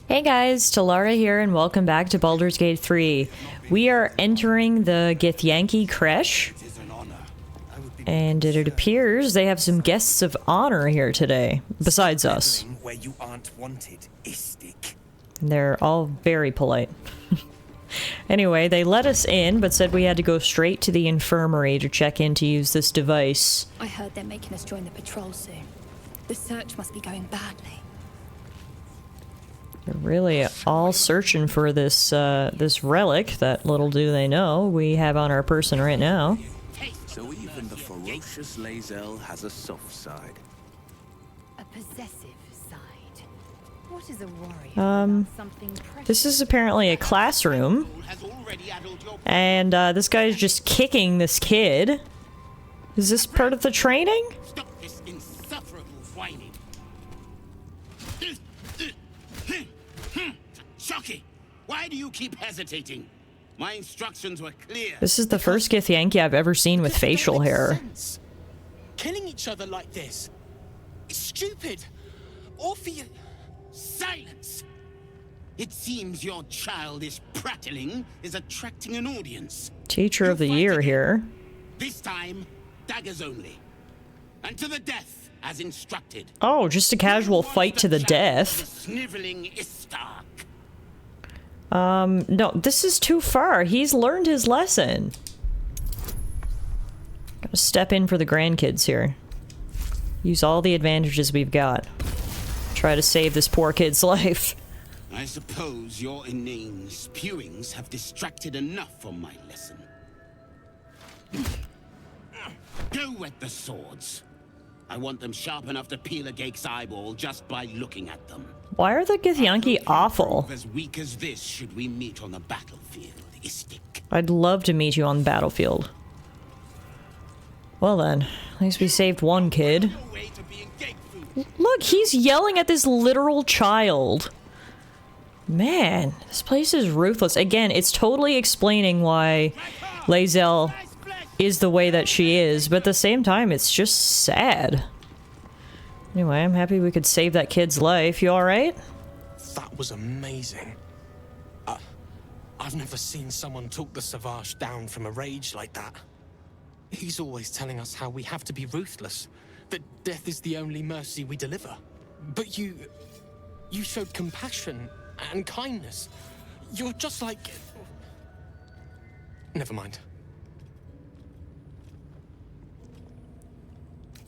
Hey guys, Tallara here and welcome back to Baldur's Gate 3. We are entering the Githyanki Creche, and it appears they have some guests of honor here today, besides us. And they're all very polite. Anyway, they let us in, but said we had to go straight to the infirmary to check in to use this device. I heard they're making us join the patrol soon. The search must be going badly. They're really all searching for this this relic that, little do they know, we have on our person right now. So even the ferocious Lae'zel has a soft side. A possessive side. What is a warrior? This is apparently a classroom, and this guy's just kicking this kid. Is this part of the training? Stop this insufferable whining. Shocky! Why do you keep hesitating? My instructions were clear. This is the first Githyanki I've ever seen with facial hair. Sense. Killing each other like this. It's stupid. Orpheus. Silence! It seems your childish prattling is attracting an audience. Teacher of the year here. This time, daggers only. And to the death, as instructed. Oh, just a casual fight to the death. Sniveling Istark. No, this is too far. He's learned his lesson. Gotta step in for the grandkids here. Use all the advantages we've got. Try to save this poor kid's life. I suppose your inane spewings have distracted enough from my lesson. Go wet the swords. I want them sharp enough to peel a Gake's eyeball just by looking at them. Why are the Githyanki awful? As weak as this should we meet on the battlefield, Istik. I'd love to meet you on the battlefield. Well then, at least we saved one kid. Look, he's yelling at this literal child. Man, this place is ruthless. Again, it's totally explaining why Lae'zel is the way that she is, but at the same time, it's just sad. Anyway, I'm happy we could save that kid's life. You alright? That was amazing. I've never seen someone talk the Savage down from a rage like that. He's always telling us how we have to be ruthless, that death is the only mercy we deliver. But you showed compassion and kindness. You're just like... Never mind.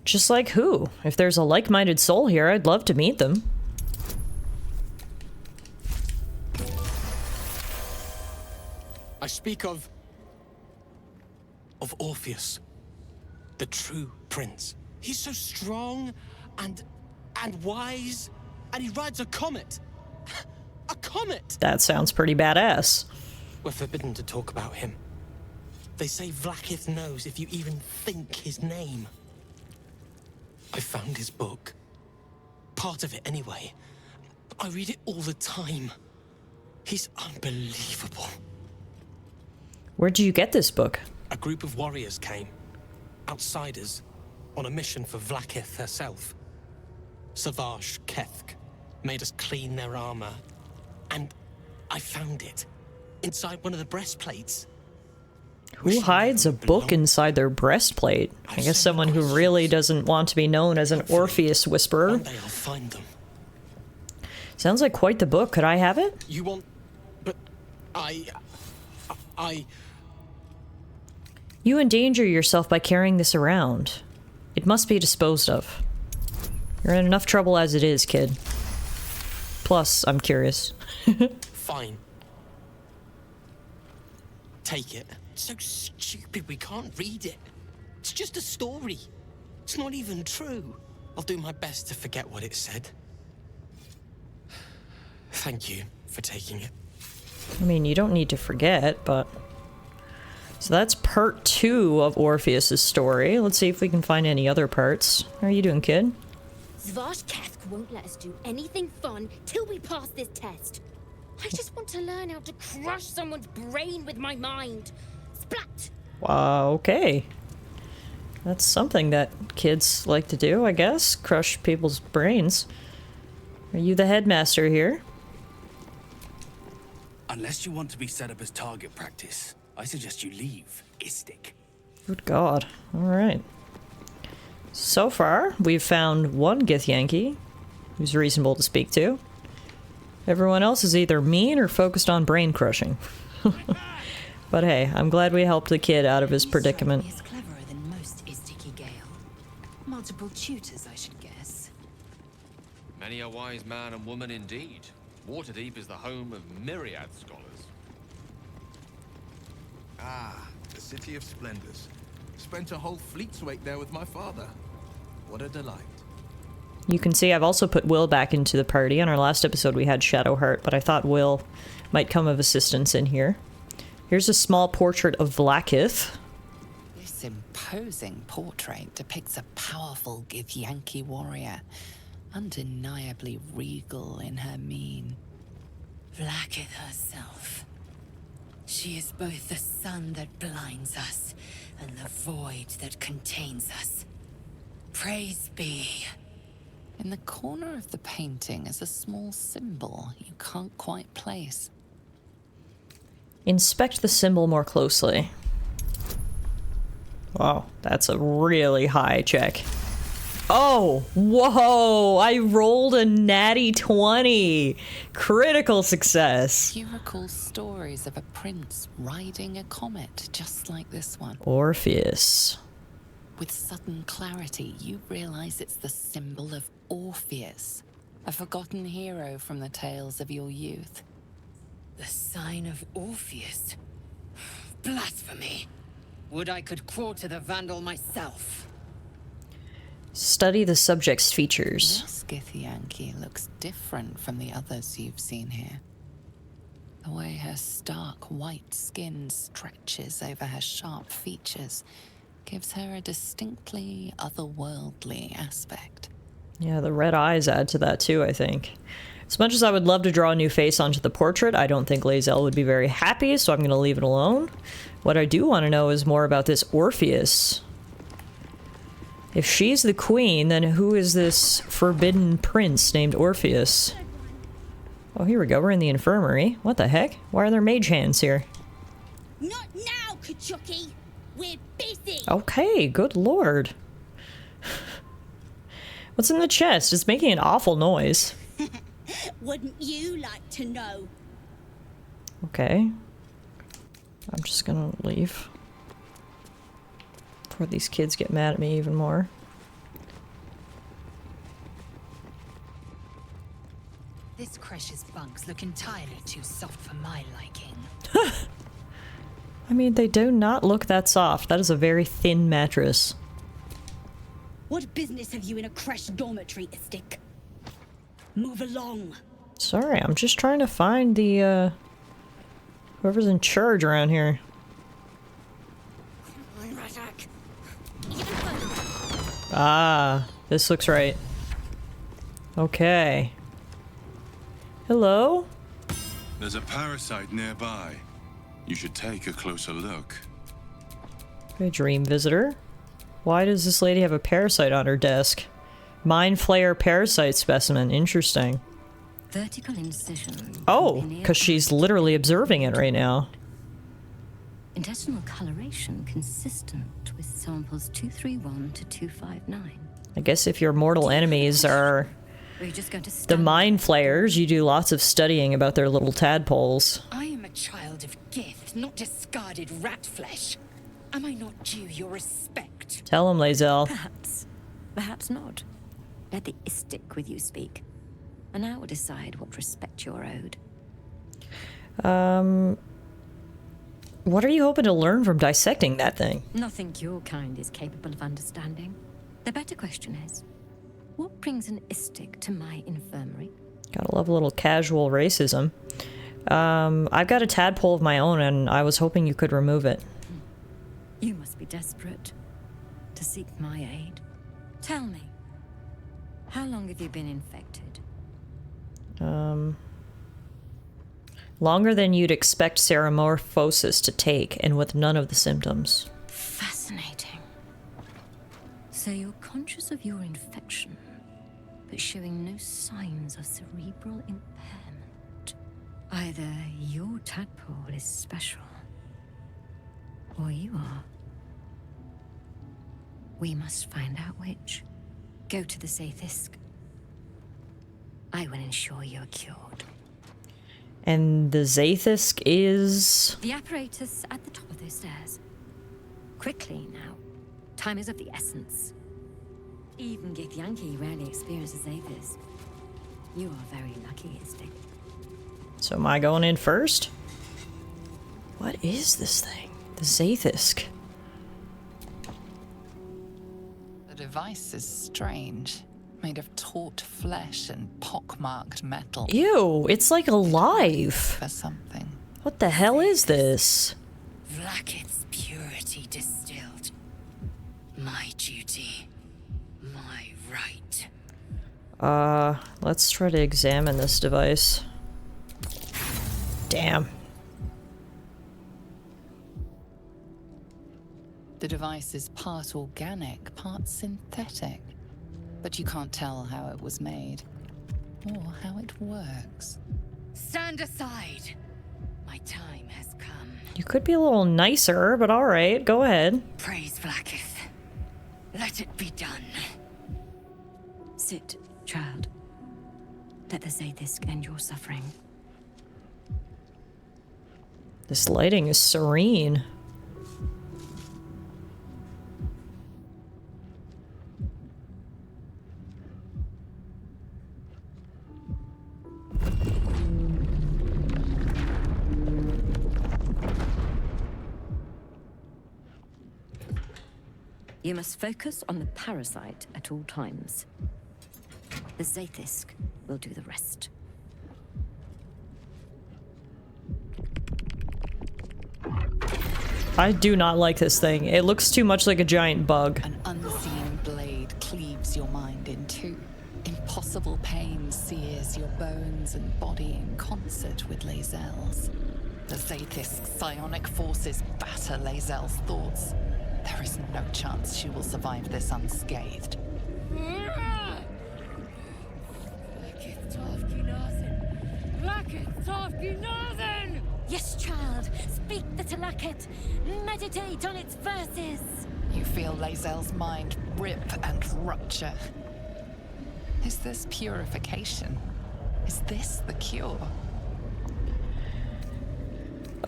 Just like who? If there's a like-minded soul here, I'd love to meet them. I speak of Orpheus, the true prince. He's so strong and wise, and he rides a comet. A comet! That sounds pretty badass. We're forbidden to talk about him. They say Vlaakith knows if you even think his name. I found his book. Part of it, anyway. I read it all the time. He's unbelievable. Where'd you get this book? A group of warriors came. Outsiders. On a mission for Vlaakith herself. Savage Kethk made us clean their armor. And I found it. Inside one of the breastplates. Who hides a book inside their breastplate? I guess someone who really doesn't want to be known as an Orpheus whisperer. One day I'll find them. Sounds like quite the book. Could I have it? You want... But... I... You endanger yourself by carrying this around. It must be disposed of. You're in enough trouble as it is, kid. Plus, I'm curious. Fine. Take it. It's so stupid we can't read it. It's just a story. It's not even true. I'll do my best to forget what it said. Thank you for taking it. I mean, you don't need to forget, but... So that's part 2 of Orpheus's story. Let's see if we can find any other parts. How are you doing, kid? Savage Kethk won't let us do anything fun till we pass this test. I just want to learn how to crush someone's brain with my mind. Splat! Okay. That's something that kids like to do, I guess. Crush people's brains. Are you the headmaster here? Unless you want to be set up as target practice, I suggest you leave, Istik. Good God. Alright. So far, we've found one Githyanki who's reasonable to speak to. Everyone else is either mean or focused on brain crushing. But hey, I'm glad we helped the kid out of his predicament. He's cleverer than most Istiki Gale. Multiple tutors, I should guess. Many a wise man and woman indeed. Waterdeep is the home of myriad scholars. Ah, the City of Splendors. Spent a whole fleet's wake there with my father. What a delight. You can see I've also put Will back into the party. On our last episode we had Shadowheart, but I thought Will might come of assistance in here. Here's a small portrait of Vlaakith. This imposing portrait depicts a powerful Githyanki warrior, undeniably regal in her mien. Vlaakith herself. She is both the sun that blinds us and the void that contains us. Praise be. In the corner of the painting is a small symbol you can't quite place. Inspect the symbol more closely. Wow, that's a really high check. Oh, whoa! I rolled a natty 20! Critical success! You recall stories of a prince riding a comet just like this one. Orpheus. With sudden clarity, you realize it's the symbol of Orpheus, a forgotten hero from the tales of your youth. The sign of Orpheus? Blasphemy! Would I could quarter the Vandal myself. Study the subject's features. This Githyanki looks different from the others you've seen here. The way her stark white skin stretches over her sharp features gives her a distinctly otherworldly aspect. Yeah, the red eyes add to that too, I think. As much as I would love to draw a new face onto the portrait, I don't think Lae'zel would be very happy, so I'm going to leave it alone. What I do want to know is more about this Orpheus. If she's the queen, then who is this forbidden prince named Orpheus? Oh, here we go. We're in the infirmary. What the heck? Why are there mage hands here? Not now, Kachuki! We're busy! Okay, good lord. What's in the chest? It's making an awful noise. Wouldn't you like to know? Okay. I'm just gonna leave. Before these kids get mad at me even more. This Creche's bunks look entirely too soft for my liking. I mean, they do not look that soft. That is a very thin mattress. What business have you in a Creche dormitory, Istik? Move along. Sorry, I'm just trying to find the, whoever's in charge around here. Ah, this looks right. Okay. Hello? There's a parasite nearby. You should take a closer look. Okay, dream visitor. Why does this lady have a parasite on her desk? Mind Flayer parasite specimen. Interesting. Vertical incision. Oh, because she's literally observing it right now. Intestinal coloration consistent with samples 231 to 259. I guess if your mortal enemies are Just going to the Mind Flayers, you do lots of studying about their little tadpoles. I am a child of Gith, not discarded rat flesh. Am I not due your respect? Tell him, Lae'zel. Perhaps. Perhaps not. Let the Istik with you speak. And I will decide what respect you're owed. What are you hoping to learn from dissecting that thing? Nothing your kind is capable of understanding. The better question is, what brings an Istik to my infirmary? Gotta love a little casual racism. I've got a tadpole of my own, and I was hoping you could remove it. You must be desperate to seek my aid. Tell me, how long have you been infected? Longer than you'd expect ceramorphosis to take, and with none of the symptoms. Fascinating. So you're conscious of your infection, but showing no signs of cerebral impairment. Either your tadpole is special, or you are. We must find out which. Go to the Zaithisk. I will ensure you're cured. And the Zaithisk is... The apparatus at the top of those stairs. Quickly now. Time is of the essence. Even Githyanki rarely experiences Zaithisk. You are very lucky, Instinct. So am I going in first? What is this thing? The Zaithisk. The device is strange. Made of taut flesh and pockmarked metal. Ew, it's like alive. For something. What the hell is this? Vlaakith's purity distilled. My duty. My right. Let's try to examine this device. Damn. The device is part organic, part synthetic. But you can't tell how it was made, or how it works. Stand aside. My time has come. You could be a little nicer, but alright, go ahead. Praise Vlaakith. Let it be done. Sit, child. Let the Zaithisk end your suffering. This lighting is serene. You must focus on the parasite at all times. The Zaithisk will do the rest. I do not like this thing. It looks too much like a giant bug. An unseen blade cleaves your mind in two. Impossible pain sears your bones and body in concert with Lae'zel's. The Zaithisk's psionic forces batter Lae'zel's thoughts. There is no chance she will survive this unscathed. Yes, child. Speak the Talakit. Meditate on its verses. You feel Lae'zel's mind rip and rupture. Is this purification? Is this the cure?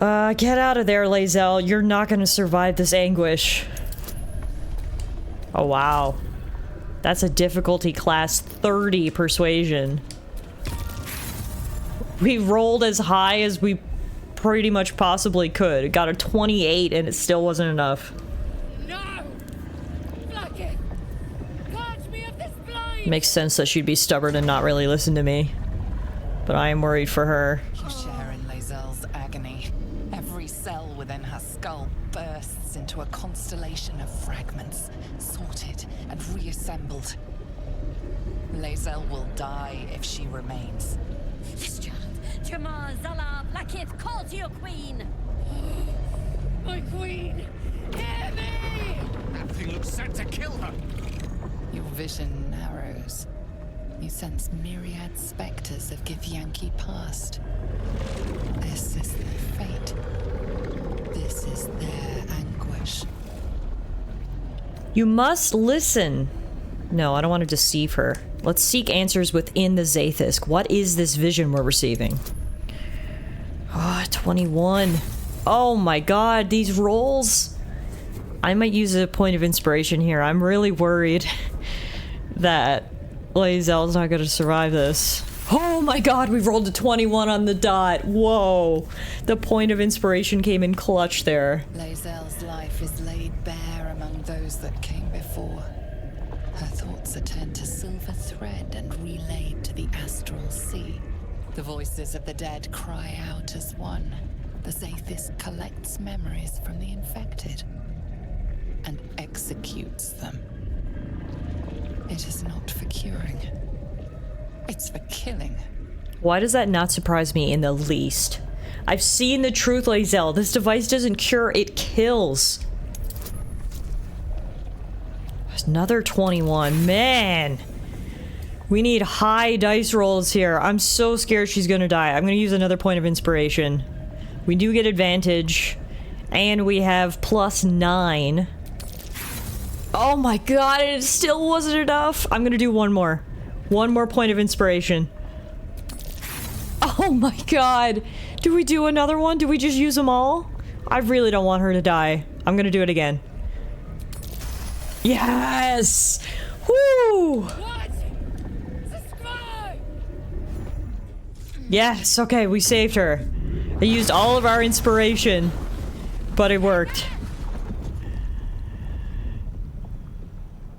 Get out of there, Lae'zel. You're not gonna survive this anguish. Oh, wow. That's a difficulty class 30 persuasion. We rolled as high as we pretty much possibly could. It got a 28 and it still wasn't enough. No! Vlaakith! Purge me of this blind! Makes sense that she'd be stubborn and not really listen to me. But I am worried for her. You share in Lae'zel's agony. Every cell within her skull bursts into a constellation of fragments, sorted and reassembled. Lae'zel will die if she remains. This child, Jamar, Zala, Vlaakith, call to your queen! My queen! Hear me! That thing looks set to kill her. Your vision narrows. You sense myriad specters of Githyanki past. This is their fate. This is their anguish. You must listen. No, I don't want to deceive her. Let's seek answers within the Zaithisk. What is this vision we're receiving? Oh, 21. Oh my god, these rolls. I might use a point of inspiration here. I'm really worried that Lae'zel's not gonna survive this. Oh my god, we rolled a 21 on the dot. Whoa. The point of inspiration came in clutch there. Lae'zel's life is laid bare among those that came before. Her thoughts are turned to silver thread and relayed to the astral sea. The voices of the dead cry out as one. The Zaithisk collects memories from the infected and executes them. It is not for curing. It's for killing. Why does that not surprise me in the least? I've seen the truth, Lae'zel. This device doesn't cure, it kills. Another 21. Man! We need high dice rolls here. I'm so scared she's gonna die. I'm gonna use another point of inspiration. We do get advantage. And we have +9. Oh my god, it still wasn't enough. I'm gonna do one more. One more point of inspiration. Oh my god. Do we do another one? Do we just use them all? I really don't want her to die. I'm gonna do it again. Yes! Woo! Yes, okay, we saved her. I used all of our inspiration, but it worked.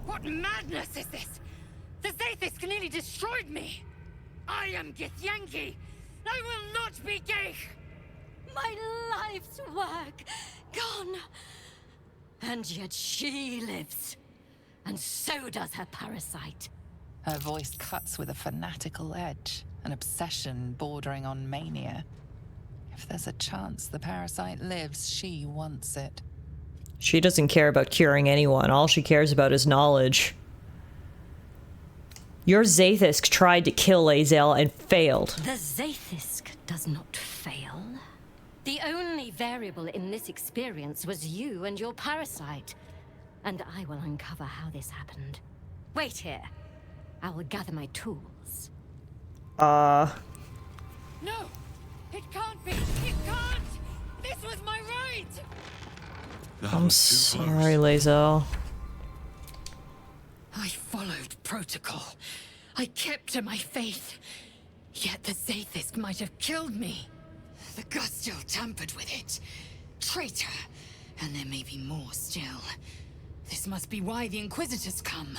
What madness is this? The Zaithis nearly destroyed me. I am Githyanki. I will not be gay. My life's work gone. And yet she lives. And so does her parasite. Her voice cuts with a fanatical edge, an obsession bordering on mania. If there's a chance the parasite lives, she wants it. She doesn't care about curing anyone. All she cares about is knowledge. Your Zaithisk tried to kill Azel and failed. The Zaithisk does not fail. The only variable in this experience was you and your parasite. And I will uncover how this happened. Wait here. I will gather my tools. No! It can't be! It can't! This was my right! I'm sorry, Lae'zel. I followed protocol. I kept to my faith. Yet the Zaithisk might have killed me. The Gustil tampered with it. Traitor. And there may be more still. This must be why the Inquisitors come.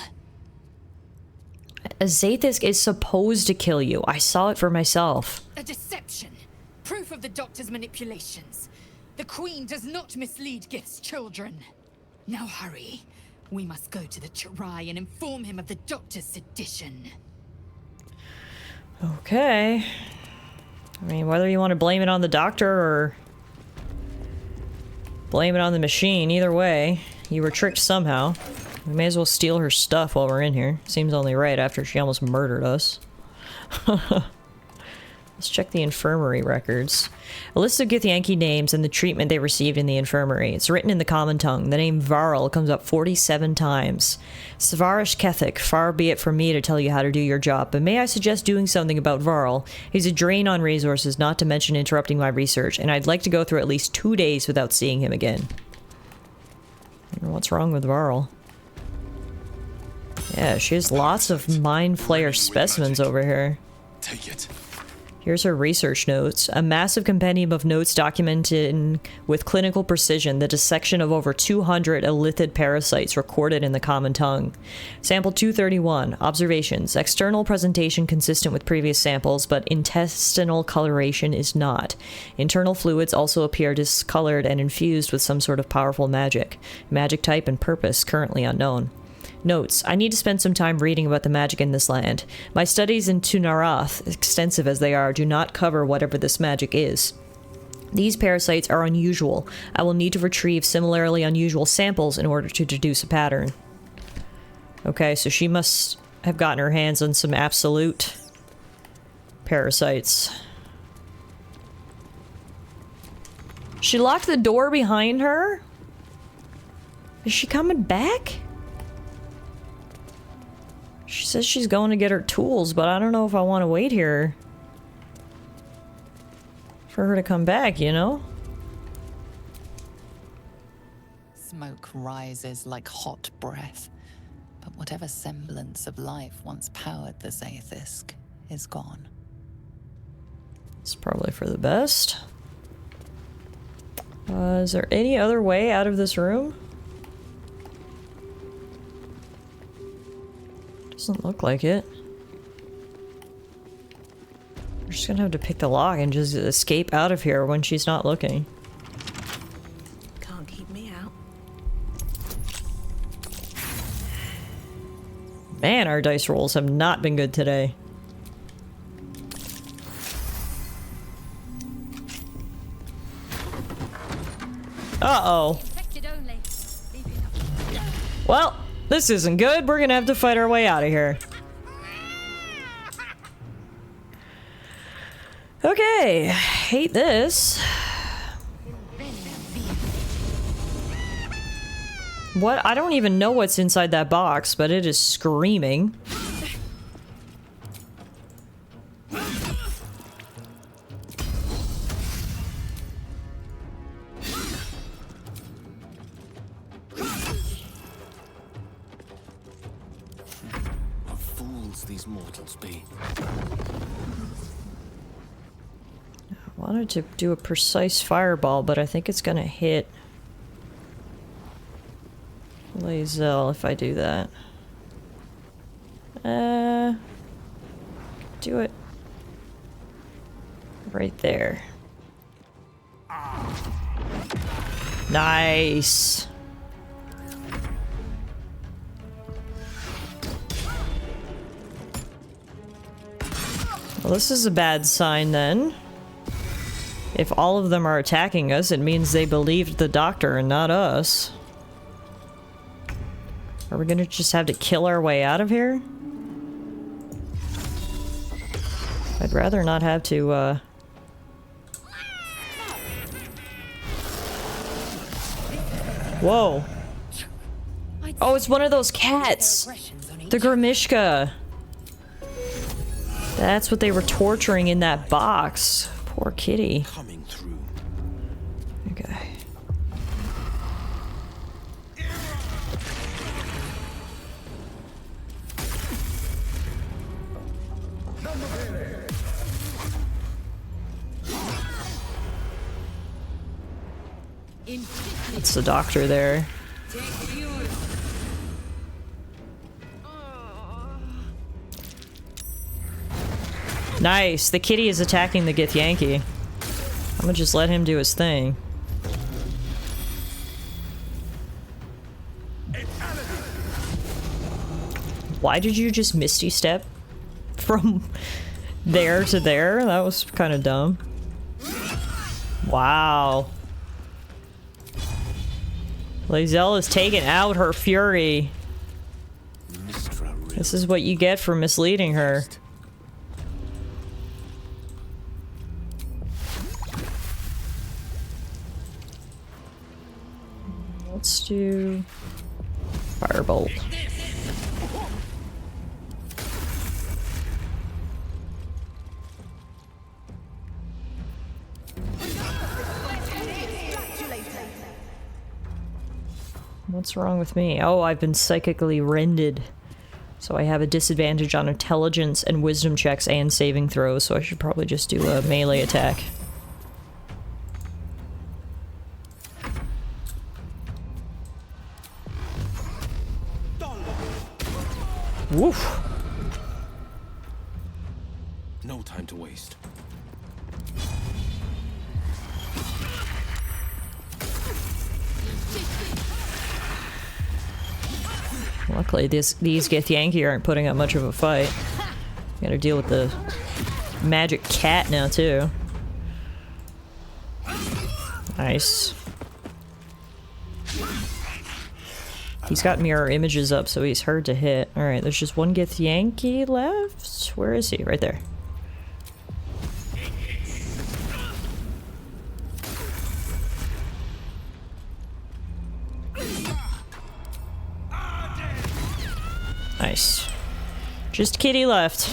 A Zaithisk is supposed to kill you. I saw it for myself. A deception. Proof of the Doctor's manipulations. The Queen does not mislead Gith's children. Now hurry. We must go to the Chirai and inform him of the Doctor's sedition. Okay. I mean, whether you want to blame it on the Doctor or blame it on the machine, either way, you were tricked somehow. We may as well steal her stuff while we're in here. Seems only right after she almost murdered us. Let's check the infirmary records. A list of Githyanki names and the treatment they received in the infirmary. It's written in the common tongue. The name Varl comes up 47 times. Savarish Kethik, far be it from me to tell you how to do your job, but may I suggest doing something about Varl? He's a drain on resources, not to mention interrupting my research, and I'd like to go through at least 2 days without seeing him again. I don't know what's wrong with Varl. Yeah, she has lots of Mind Flayer specimens over here. Take it. Here's her research notes. A massive compendium of notes documenting with clinical precision the dissection of over 200 elithid parasites recorded in the common tongue. Sample 231. Observations. External presentation consistent with previous samples, but intestinal coloration is not. Internal fluids also appear discolored and infused with some sort of powerful magic. Magic type and purpose currently unknown. Notes. I need to spend some time reading about the magic in this land. My studies in Tunarath, extensive as they are, do not cover whatever this magic is. These parasites are unusual. I will need to retrieve similarly unusual samples in order to deduce a pattern. Okay, so she must have gotten her hands on some absolute parasites. She locked the door behind her? Is she coming back? She says she's going to get her tools, but I don't know if I want to wait here for her to come back, you know? Smoke rises like hot breath, but whatever semblance of life once powered the Zaithisk is gone. It's probably for the best. Is there any other way out of this room? Doesn't look like it. We're just gonna have to pick the lock and just escape out of here when she's not looking. Can't keep me out. Man, our dice rolls have not been good today. Uh-oh. Well, this isn't good. We're gonna have to fight our way out of here. Okay, hate this. What? I don't even know what's inside that box, but it is screaming. What fools these mortals be. I wanted to do a precise fireball, but I think it's gonna hit Lae'zel if I do that. Do it right there. Nice. Well, this is a bad sign then. If all of them are attacking us, it means they believed the doctor and not us. Are we gonna just have to kill our way out of here? I'd rather not have to, Whoa. Oh, it's one of those cats! The Grimishka! That's what they were torturing in that box. Poor kitty. Okay. It's the doctor there. Nice! The kitty is attacking the Githyanki. I'm gonna just let him do his thing. Why did you just Misty Step from there to there? That was kind of dumb. Wow. Lae'zel has taken out her fury. This is what you get for misleading her. Let's do Firebolt. What's wrong with me? Oh, I've been psychically rended. So I have a disadvantage on intelligence and wisdom checks and saving throws, so I should probably just do a melee attack. Woof. No time to waste. Luckily, these Githyanki aren't putting up much of a fight. Gotta deal with the magic cat now, too. Nice. He's got mirror images up, so he's hard to hit. Alright, there's just one Githyanki left. Where is he? Right there. Nice. Just kitty left.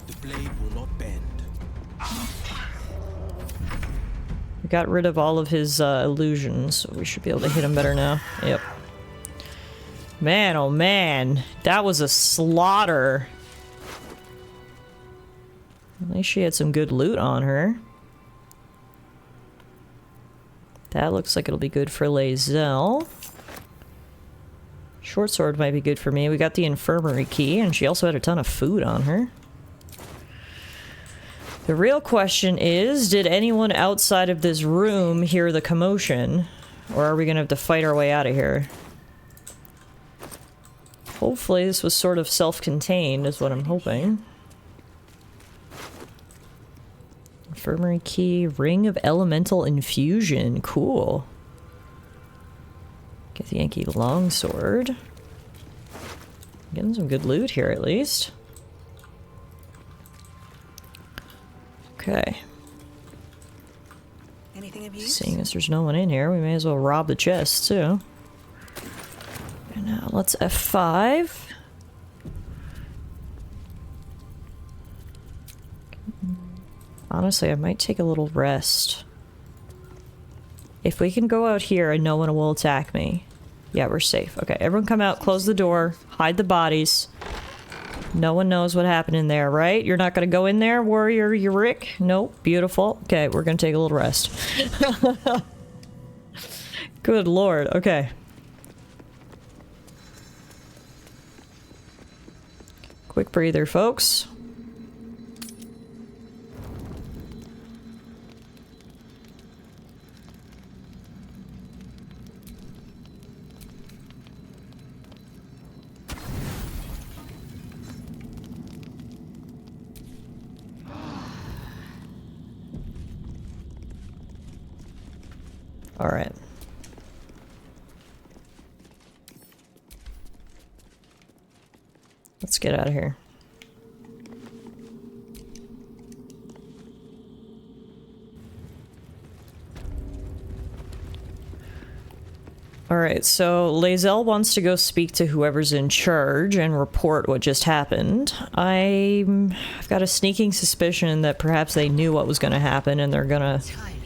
The blade will not bend. We got rid of all of his illusions, so we should be able to hit him better now. Yep. Man, oh man. That was a slaughter. At least she had some good loot on her. That looks like it'll be good for Lae'zel. Short sword might be good for me. We got the infirmary key, and she also had a ton of food on her. The real question is, did anyone outside of this room hear the commotion? Or are we gonna have to fight our way out of here? Hopefully this was sort of self-contained, is what I'm hoping. Infirmary key, ring of elemental infusion. Cool. Githyanki longsword. Getting some good loot here, at least. Okay. Anything of use? Seeing as there's no one in here, we may as well rob the chest too. And now let's F5. Honestly, I might take a little rest. If we can go out here and no one will attack me. Yeah, we're safe. Okay, everyone come out, close the door, hide the bodies. No one knows what happened in there, right? You're not gonna go in there, warrior Yorick? Nope, beautiful. Okay, we're gonna take a little rest. Good lord, okay. Quick breather, folks. All right. Let's get out of here. All right, so Lae'zel wants to go speak to whoever's in charge and report what just happened. I've got a sneaking suspicion that perhaps they knew what was going to happen and they're gonna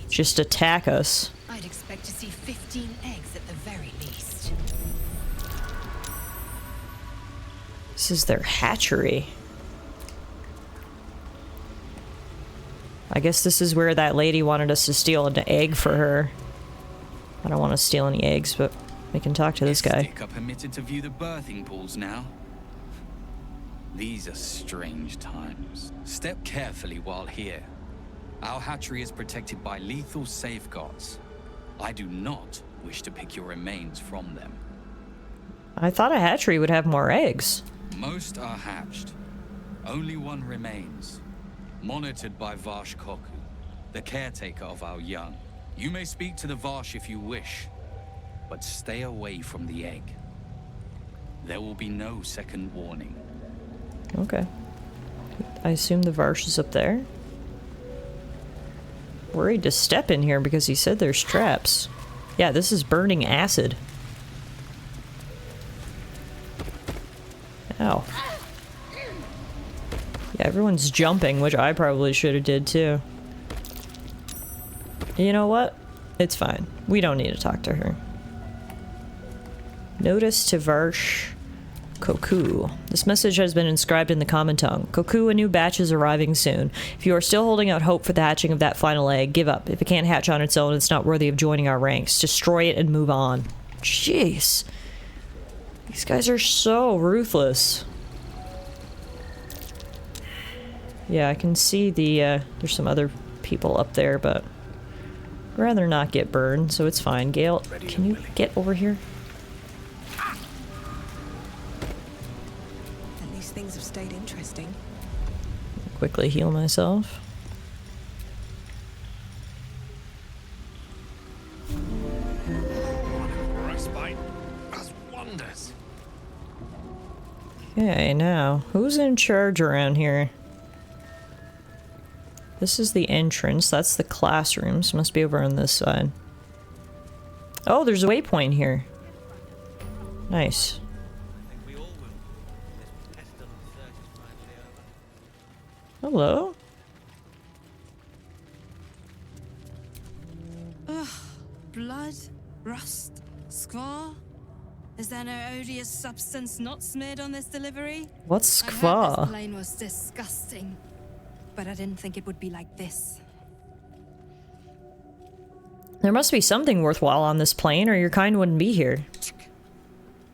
just attack us. I'd expect to see 15 eggs at the very least. This is their hatchery. I guess this is where that lady wanted us to steal an egg for her. I don't want to steal any eggs, but we can talk to this guy. Are permitted to view the birthing pools now. These are strange times. Step carefully while here. Our hatchery is protected by lethal safeguards. I do not wish to pick your remains from them. I thought a hatchery would have more eggs. Most are hatched. Only one remains. Monitored by Varsh Koku, the caretaker of our young. You may speak to the Varsh if you wish, but stay away from the egg. There will be no second warning. Okay. I assume the Varsh is up there. Worried to step in here because he said there's traps. Yeah, this is burning acid. Ow. Yeah, everyone's jumping, which I probably should have did too. You know what? It's fine. We don't need to talk to her. Notice to Varsh Koku. This message has been inscribed in the common tongue. Koku, a new batch is arriving soon. If you are still holding out hope for the hatching of that final egg, give up. If it can't hatch on its own, it's not worthy of joining our ranks. Destroy it and move on. Jeez. These guys are so ruthless. Yeah, I can see the, there's some other people up there, but I'd rather not get burned, so it's fine. Gale, can you get over here? At least things have stayed interesting. Quickly heal myself. Respite does wonders. Okay, now, who's in charge around here? This is the entrance, that's the classrooms. Must be over on this side. Oh, there's a waypoint here. Nice. Hello? Ugh, blood, rust, squaw. Is there no odious substance not smeared on this delivery? What's I heard squaw? this plane was disgusting, but I didn't think it would be like this. There must be something worthwhile on this plane, or your kind wouldn't be here.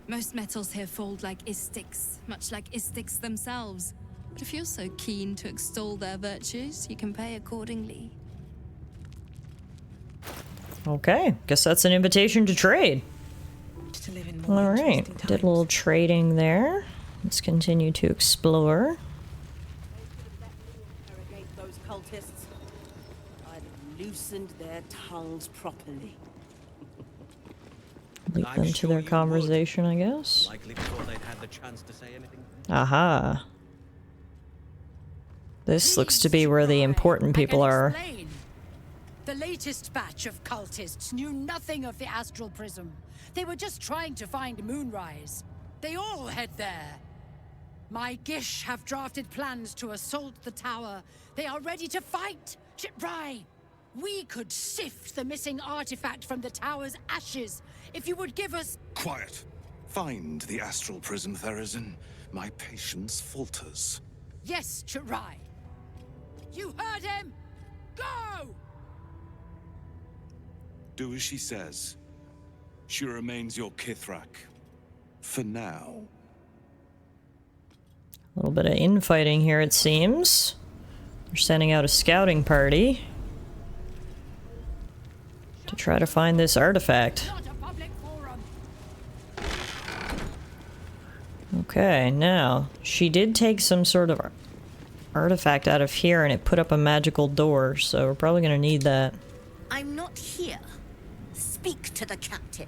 Most metals here fold like istics, much like istics themselves. But if you're so keen to extol their virtues, you can pay accordingly. Okay, guess that's an invitation to trade. To live in more Alright, interesting did a little trading there. Let's continue to explore. Interrogate those cultists. I'd have loosened their tongues properly. Leave them to their conversation, I guess. Likely before they'd had the chance to say anything. Aha. This looks to be where the important people are. Explain. The latest batch of cultists knew nothing of the astral prism. They were just trying to find Moonrise. They all head there. My Gish have drafted plans to assault the tower. They are ready to fight. Chitrai, we could sift the missing artifact from the tower's ashes if you would give us... Quiet. Find the astral prism, Therazin. My patience falters. Yes, Chitrai. You heard him! Go! Do as she says. She remains your Kithrak. For now. A little bit of infighting here, it seems. They're sending out a scouting party to try to find this artifact. Okay, now, she did take some sort of artifact out of here and it put up a magical door, so we're probably gonna need that. I'm not here. Speak to the captain.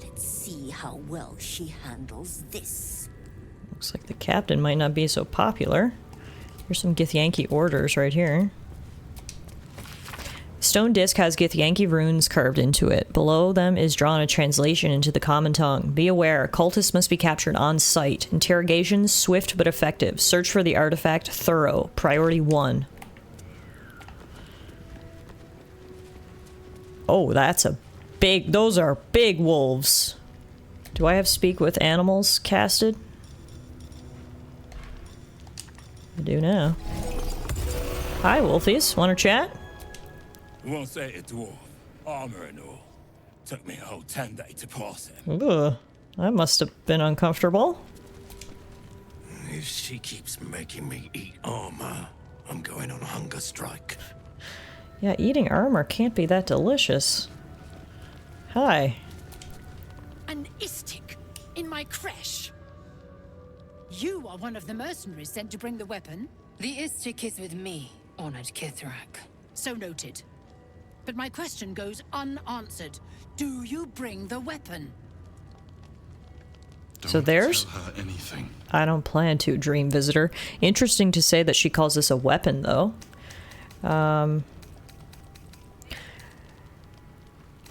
Let's see how well she handles this. Looks like the captain might not be so popular. Here's some Githyanki orders right here. Stone disc has Githyanki runes carved into it. Below them is drawn a translation into the common tongue. Be aware, cultists must be captured on sight. Interrogations swift but effective. Search for the artifact thorough. Priority 1. Oh, that's a big... Those are big wolves. Do I have speak with animals casted? I do now. Hi, wolfies. Want to chat? Won't say it, dwarf. Armor and all. Took me a whole 10 days to pass it. Ugh. That must have been uncomfortable. If she keeps making me eat armor, I'm going on a hunger strike. Yeah, eating armor can't be that delicious. Hi. An Istik in my creche. You are one of the mercenaries sent to bring the weapon. The Istik is with me, honored Kithrak. So noted. But my question goes unanswered. Do you bring the weapon? So there's... Tell her anything. I don't plan to, Dream Visitor. Interesting to say that she calls this a weapon, though. I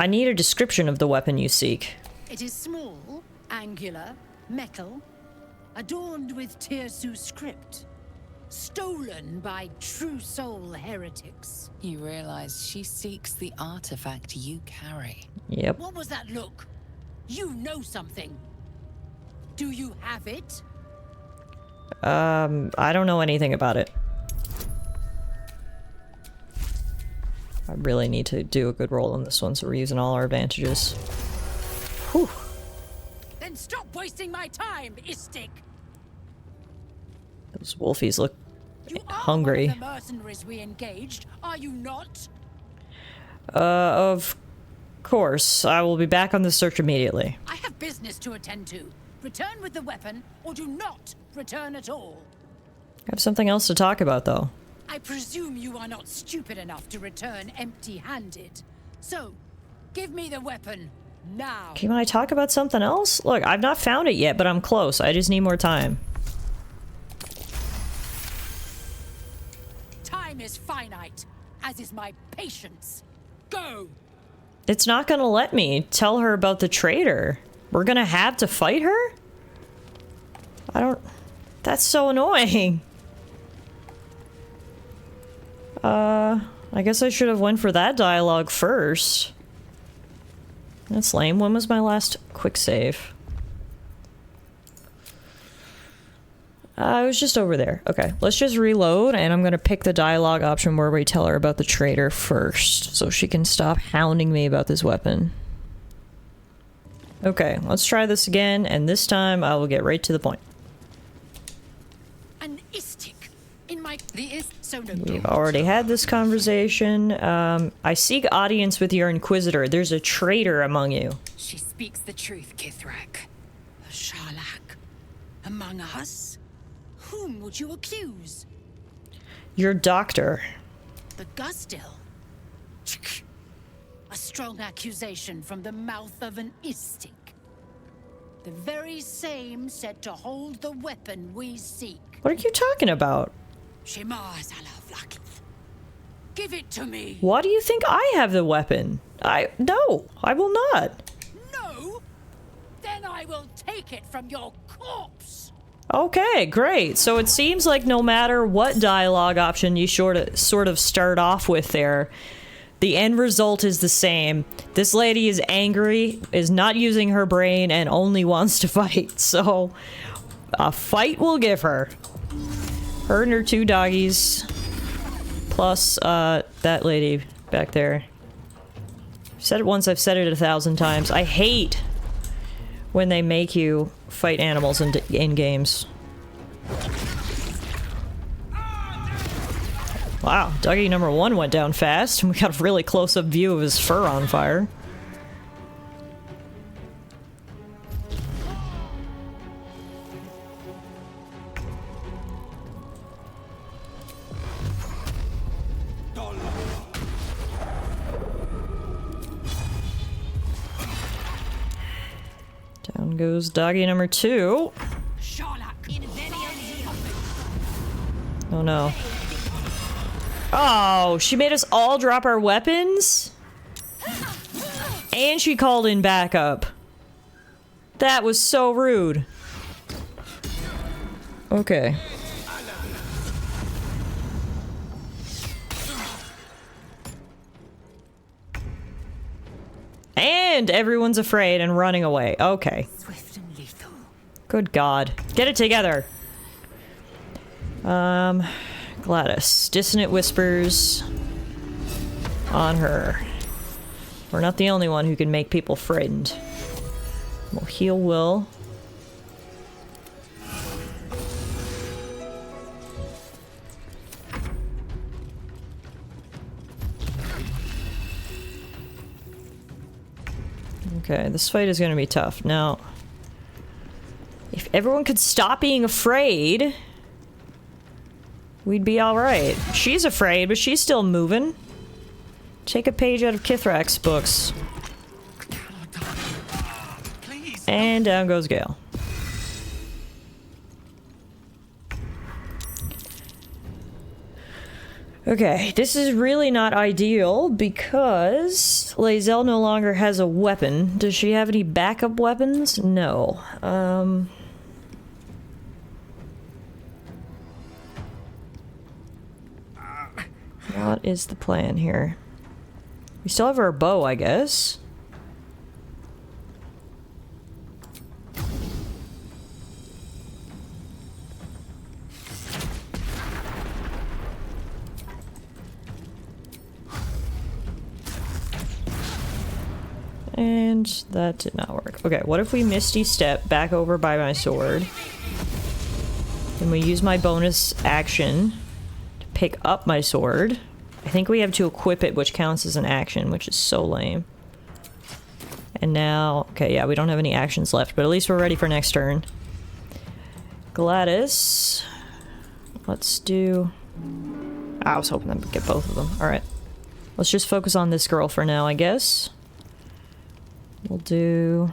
need a description of the weapon you seek. It is small, angular, metal, adorned with Tirsu script. Stolen by true soul heretics. You realize she seeks the artifact you carry. Yep. What was that look? You know something. Do you have it? I don't know anything about it. I really need to do a good roll on this one, so we're using all our advantages. Whew. Then stop wasting my time, Istik. Those wolfies look hungry. hungry. The mercenaries we engaged, are you not? Of course. I will be back on the search immediately. I have business to attend to. Return with the weapon, or do not return at all. I have something else to talk about, though. I presume you are not stupid enough to return empty-handed. So, give me the weapon, now. Can I talk about something else? Look, I've not found it yet, but I'm close. I just need more time. Time is finite, as is my patience. Go! It's not gonna let me tell her about the traitor. We're gonna have to fight her? I don't... That's so annoying. I guess I should have went for that dialogue first. That's lame. When was my last quick save? I was just over there. Okay, let's just reload, and I'm gonna pick the dialogue option where we tell her about the traitor first, so she can stop hounding me about this weapon. Okay, let's try this again, and this time I will get right to the point. An Istik in my... We've already had this conversation. I seek audience with your Inquisitor. There's a traitor among you. She speaks the truth, Kithrak. A Sharlak. Among us? Whom would you accuse? Your doctor. The Gustil. A strong accusation from the mouth of an Istik. The very same said to hold the weapon we seek. What are you talking about? Give it to me. Why do you think I have the weapon? No, I will not. No? Then I will take it from your corpse. Okay, great. So it seems like no matter what dialogue option you sort of start off with there, the end result is the same. This lady is angry, is not using her brain, and only wants to fight. So a fight will give her. Her and her 2 doggies. Plus, that lady back there. I've said it once, I've said it 1,000 times. I hate when they make you fight animals in games. Wow, doggy number 1 went down fast, and we got a really close-up view of his fur on fire. Down goes doggy number 2. Oh no. Oh, she made us all drop our weapons? And she called in backup. That was so rude. Okay. And everyone's afraid and running away. Okay. Swift and lethal. Good God. Get it together. Gladys. Dissonant whispers on her. We're not the only one who can make people frightened. We'll heal Will. Okay, this fight is gonna be tough. Now, if everyone could stop being afraid, we'd be alright. She's afraid, but she's still moving. Take a page out of Kithrak's books. And down goes Gale. Okay, this is really not ideal because Lae'zel no longer has a weapon. Does she have any backup weapons? No. What is the plan here? We still have our bow, I guess. And that did not work. Okay, what if we Misty Step back over by my sword? Then we use my bonus action to pick up my sword. I think we have to equip it, which counts as an action, which is so lame. And now... okay, yeah, we don't have any actions left, but at least we're ready for next turn. Gladys. Let's do... I was hoping I would get both of them. Alright. Let's just focus on this girl for now, I guess. We'll do...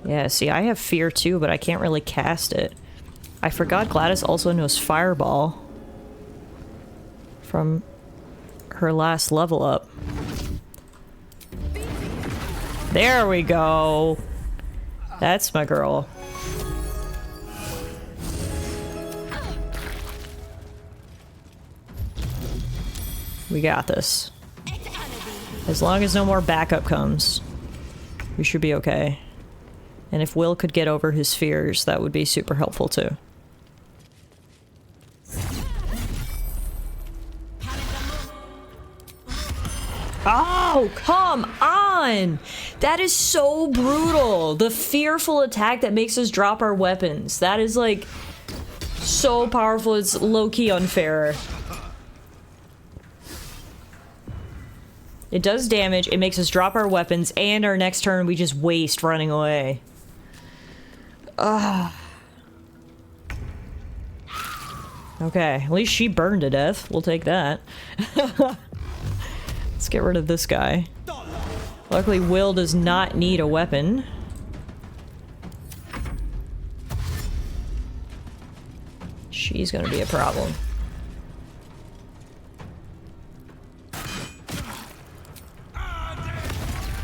yeah, see, I have fear too, but I can't really cast it. I forgot Gladys also knows Fireball from her last level up. There we go! That's my girl. We got this. As long as no more backup comes, we should be okay. And if Will could get over his fears, that would be super helpful too. Oh, come on! That is so brutal! The fearful attack that makes us drop our weapons. That is like so powerful, it's low-key unfair. It does damage, it makes us drop our weapons, and our next turn we just waste running away. Ugh. Okay, at least she burned to death. We'll take that. Let's get rid of this guy. Luckily, Will does not need a weapon. She's gonna be a problem.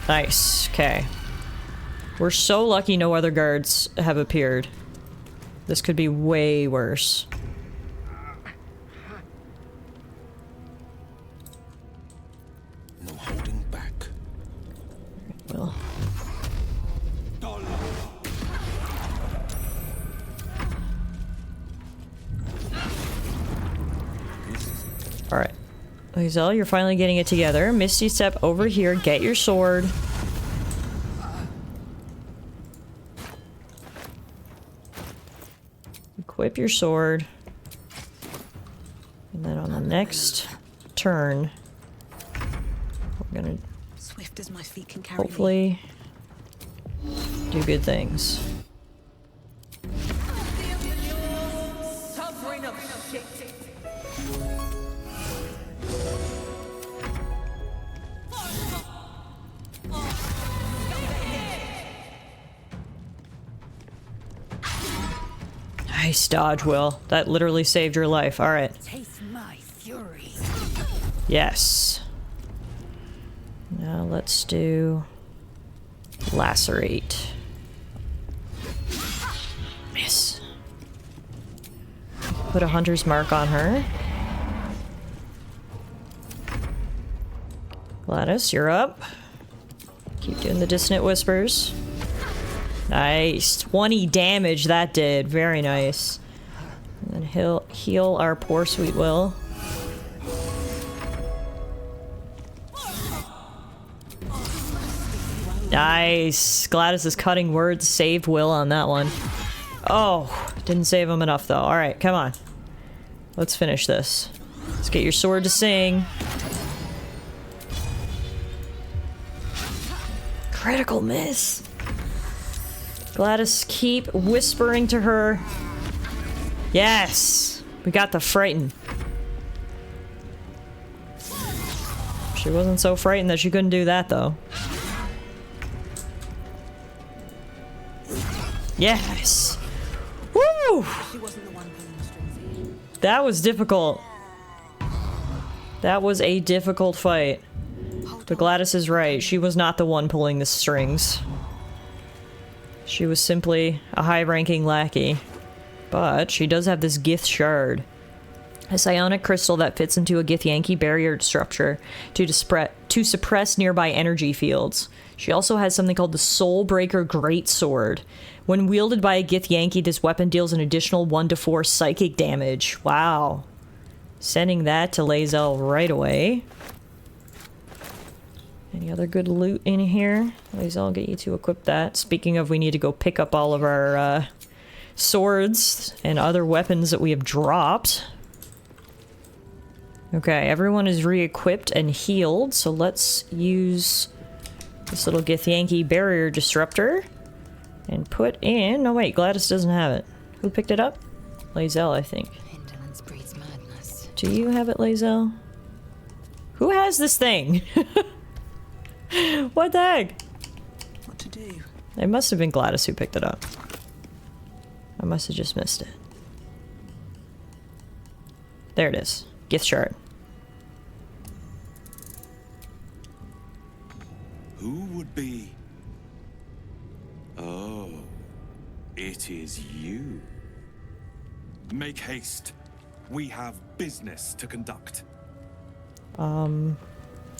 Nice. Okay. We're so lucky no other guards have appeared. This could be way worse. No holding back. Well. Alright. Lae'zel, you're finally getting it together. Misty step over here, get your sword. Equip your sword. And then on the next turn, we're gonna Swift as my feet can carry me. hopefully do good things. Sovereign of shit. Nice dodge, Will. That literally saved your life. Alright. Taste my fury. Yes. Now let's do lacerate. Miss. Put a hunter's mark on her. Gladys, you're up. Keep doing the dissonant whispers. Nice. 20 damage that did. Very nice. And then heal our poor sweet Will. Nice. Gladys' cutting words saved Will on that one. Oh, didn't save him enough though. Alright, come on. Let's finish this. Let's get your sword to sing. Critical miss. Gladys, keep whispering to her. Yes! We got the frighten. She wasn't so frightened that she couldn't do that, though. Yes! Woo! That was difficult. That was a difficult fight. But Gladys is right. She was not the one pulling the strings. She was simply a high-ranking lackey. But she does have this Gith shard. A psionic crystal that fits into a Githyanki barrier structure to suppress nearby energy fields. She also has something called the Soulbreaker Greatsword. When wielded by a Githyanki, this weapon deals an additional 1 to 4 psychic damage. Wow. Sending that to Lae'zel right away. Any other good loot in here? Lae'zel, I'll get you to equip that. Speaking of, we need to go pick up all of our swords and other weapons that we have dropped. Okay, everyone is re-equipped and healed, so let's use this little Githyanki barrier disruptor and put in... No, wait, Gladys doesn't have it. Who picked it up? Lae'zel, I think. Indolence breeds madness. Do you have it, Lae'zel? Who has this thing? What the heck? What to do? It must have been Gladys who picked it up. I must have just missed it. There it is. Gift shard. Who would be... Oh, it is you. Make haste. We have business to conduct.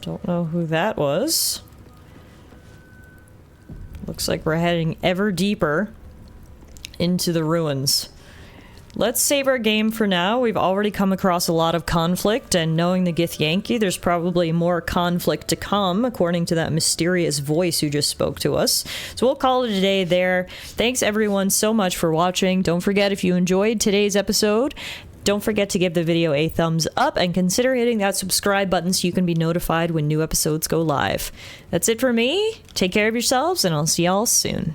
Don't know who that was. Looks like we're heading ever deeper into the ruins. Let's save our game for now. We've already come across a lot of conflict, and knowing the Githyanki, there's probably more conflict to come, according to that mysterious voice who just spoke to us. So we'll call it a day there. Thanks everyone so much for watching. Don't forget, if you enjoyed today's episode, don't forget to give the video a thumbs up and consider hitting that subscribe button so you can be notified when new episodes go live. That's it for me. Take care of yourselves, and I'll see y'all soon.